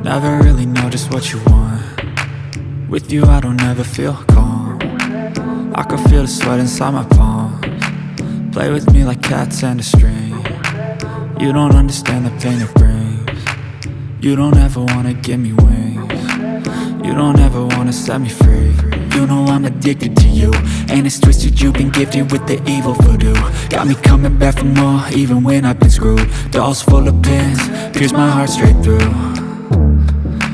Never really know just what you want. With you I don't ever feel calm. I can feel the sweat inside my palms. Play with me like cats and a string. You don't understand the pain it brings. You don't ever wanna give me wings. You don't ever wanna set me free. You know I'm addicted to you, and it's twisted, you've been gifted with the evil voodoo. Got me coming back for more, even when I've been screwed. Dolls full of pins, pierce my heart straight through.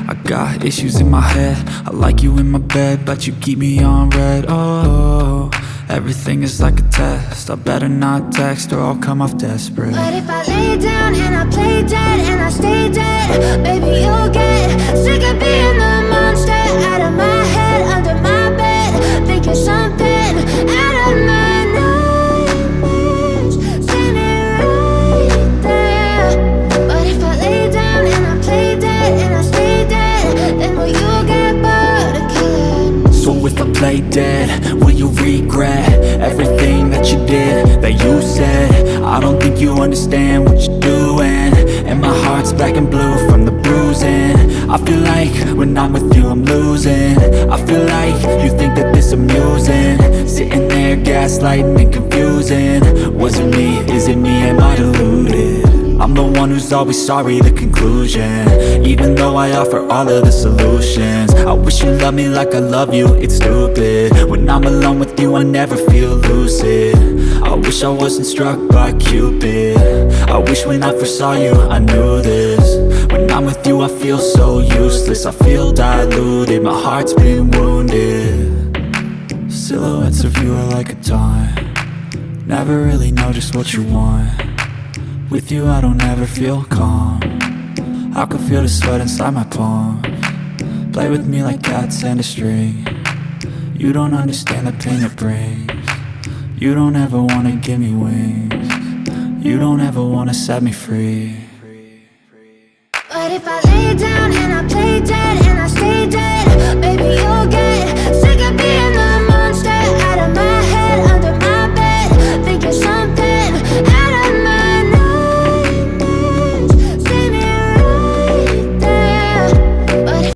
I got issues in my head, I like you in my bed, but you keep me on red. Oh, everything is like a test, I better not text or I'll come off desperate. But if I lay down and I play dead and I stay dead, baby you'll get sick of being the monster out of my head, under my bed, thinking something out of my nightmares, standing right there. But if I lay down and I play dead and I stay dead, then will you get bored of killing me? So if I play dead, will you regret everything that you did, that you said? I don't think you understand what you're doing, and my heart's black and blue from the bruising. I feel like when I'm with you I'm losing. I feel like you think that this amusing, sitting there gaslighting and confusing. Was it me? Is it me? Am I deluded? I'm the one who's always sorry, the conclusion, even though I offer all of the solutions. I wish you loved me like I love you, it's stupid. When I'm alone with you I never feel lucid. I wish I wasn't struck by Cupid. I wish when I first saw you I knew this. When I'm with you I feel so useless, I feel diluted, my heart's been wounded. Silhouettes of you are like a taunt. Never really know just what you want. With you I don't ever feel calm. I can feel the sweat inside my palms. Play with me like cats and a string. You don't understand the pain it brings. You don't ever wanna give me wings. You don't ever wanna set me free. But if I lay down and I play dead